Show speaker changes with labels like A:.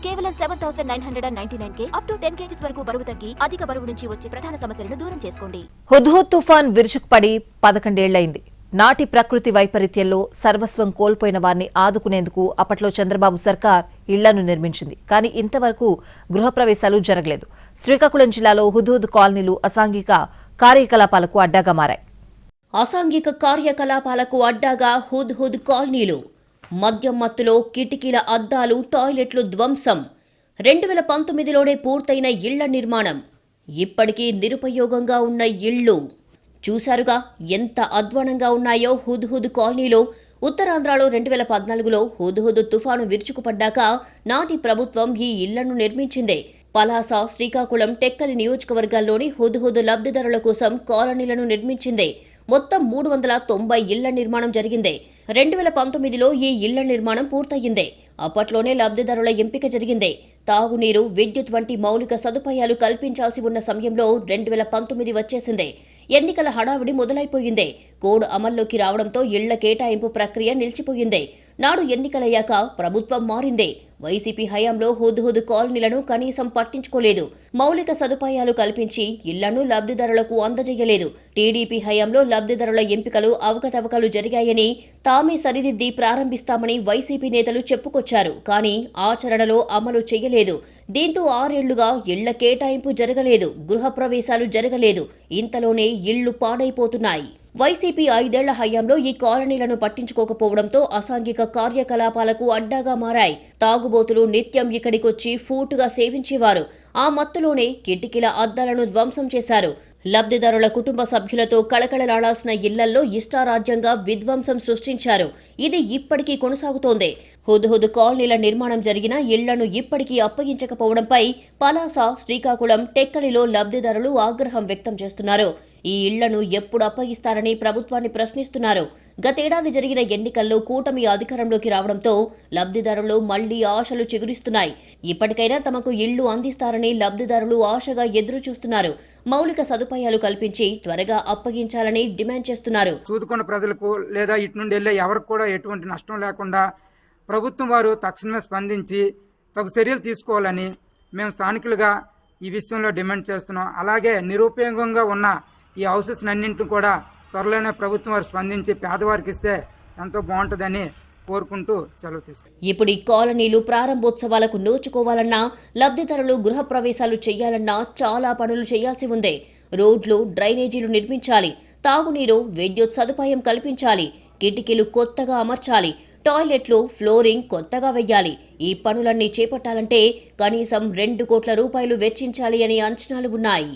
A: కేవలం 7,999 up to 10 kgs వరకు బరువు తగ్గి అధిక బరువు నుంచి వచ్చే ప్రధాన సమస్యలను దూరం చేసుకోండి.
B: హుద్హుద్ తుఫాన్ విరుచుకుపడి 11 ఏళ్లైంది. నాటి ప్రకృతి వైపరీత్యంలో సర్వస్వం కోల్పోయిన వారిని ఆదుకునేందుకు అప్పట్లో చంద్రబాబు సర్కార్ ఇళ్లను నిర్మించింది. కానీ ఇంతవరకు గృహప్రవేశాలు జరగలేదు. శ్రీకాకుళం జిల్లాలో హుద్హుద్ కాలనీలు అసాంఘిక కార్యకలాపాలకు అడ్డాగా మారాయి.
C: అసాంఘిక కార్యకలాపాలకు అడ్డాగా హుద్హుద్ కాలనీలు. మద్యం మత్తులో కిటికీల అద్దాలు, టాయిలెట్లు ధ్వంసం. 2019లోనే పూర్తయిన ఇళ్ల నిర్మాణం. ఇప్పటికీ నిరుపయోగంగా ఉన్న ఇళ్లు. చూశారుగా ఎంత అధ్వానంగా ఉన్నాయో హుద్హుద్ కాలనీలో. ఉత్తరాంధ్రలో 2014లో హుద్హుద్ తుఫాను విరుచుకుపడ్డాక నాటి ప్రభుత్వం ఈ ఇళ్లను నిర్మించింది. పలాస, శ్రీకాకుళం, టెక్కలి నియోజకవర్గాల్లోని హుద్హుద్ లబ్ధిదారుల కోసం కాలనీలను నిర్మించింది. మొత్తం 390 ఇళ్ల నిర్మాణం జరిగింది. 2019లో ఈ ఇళ్ల నిర్మాణం పూర్తయింది. అప్పట్లోనే లబ్ధిదారుల ఎంపిక జరిగింది. తాగునీరు, విద్యుత్ వంటి మౌలిక సదుపాయాలు కల్పించాల్సి ఉన్న సమయంలో 2019 వచ్చేసింది. ఎన్నికల హడావిడి మొదలైపోయింది. కోడ్ అమల్లోకి రావడంతో ఇళ్ల కేటాయింపు ప్రక్రియ నిలిచిపోయింది. నాడు ఎన్నికలయ్యాక ప్రభుత్వం మారింది. వైసీపీ హయాంలో హుద్హుద్ కాలనీలను కనీసం పట్టించుకోలేదు. మౌలిక సదుపాయాలు కల్పించి ఇళ్లను లబ్ధిదారులకు అందజేయలేదు. టీడీపీ హయాంలో లబ్ధిదారుల ఎంపికలు అవకతవకలు జరిగాయని, తామే సరిదిద్ది ప్రారంభిస్తామని వైసీపీ నేతలు చెప్పుకొచ్చారు. కానీ ఆచరణలో అమలు చేయలేదు. దీంతో 6 ఏళ్లుగా ఇళ్ల కేటాయింపు జరగలేదు. గృహప్రవేశాలు జరగలేదు. ఇంతలోనే ఇళ్లు పాడైపోతున్నాయి. వైసీపీ 5 ఏళ్ల హయాంలో ఈ కాలనీలను పట్టించుకోకపోవడంతో అసాంఘిక కార్యకలాపాలకు అడ్డాగా మారాయి. తాగుబోతులు నిత్యం ఇక్కడికొచ్చి ఫూటుగా సేవించేవారు. ఆ మత్తులోనే కిటికీల అద్దాలను ధ్వంసం చేశారు. లబ్ధిదారుల కుటుంబ సభ్యులతో కళకళలాడాల్సిన ఇళ్లల్లో ఇష్టారాజ్యంగా విధ్వంసం సృష్టించారు. ఇది ఇప్పటికీ కొనసాగుతోంది. హుద్హుద్ కాలనీల నిర్మాణం జరిగిన ఇళ్లను ఇప్పటికీ అప్పగించకపోవడంపై పలాస, శ్రీకాకుళం, టెక్కలిలో లబ్ధిదారులు ఆగ్రహం వ్యక్తం చేస్తున్నారు. ఈ ఇళ్లను ఎప్పుడు అప్పగిస్తారని ప్రభుత్వాన్ని ప్రశ్నిస్తున్నారు. గతేడాది జరిగిన ఎన్నికల్లో కూటమి అధికారంలోకి రావడంతో లబ్ధిదారులు మళ్లీ ఆశలు చిగురిస్తున్నాయి. ఇప్పటికైనా తమకు ఇళ్లు అందిస్తారని లబ్ధిదారులు ఆశగా ఎదురుచూస్తున్నారు. మౌలిక సదుపాయాలు కల్పించి త్వరగా అప్పగించాలని డిమాండ్ చేస్తున్నారు.
D: చూదుకున్న ప్రజలకు లేదా ఇటు నుండి వెళ్లే ఎవరికి కూడా ఎటువంటి నష్టం లేకుండా ప్రభుత్వం వారు తక్షణమే స్పందించి తగు చర్యలు తీసుకోవాలని మేము స్థానికులుగా ఈ విషయంలో డిమాండ్ చేస్తున్నాం. అలాగే నిరుపయోగంగా ఉన్న ఈ హౌసెస్ అన్నింటిని కూడా త్వరలోనే ప్రభుత్వం వారు స్పందించి పేదవారికి ఇస్తే ఎంతో బాగుంటుందని కోరుకుంటూ సెలవు తీసుకుంటాం.
C: ఇప్పుడు ఈ కాలనీలు ప్రారంభోత్సవాలకు నోచుకోవాలన్నా, లబ్ధిదారులు గృహప్రవేశాలు చేయాలన్నా చాలా పనులు చేయాల్సి ఉంది. రోడ్లు, డ్రైనేజీలు నిర్మించాలి. తాగునీరు, విద్యుత్ సదుపాయం కల్పించాలి. కిటికీలు కొత్తగా అమర్చాలి. టాయిలెట్లు, ఫ్లోరింగ్ కొత్తగా వెయ్యాలి. ఈ పనులన్నీ చేపట్టాలంటే కనీసం 2 కోట్ల రూపాయలు వెచ్చించాలి అని అంచనాలు ఉన్నాయి.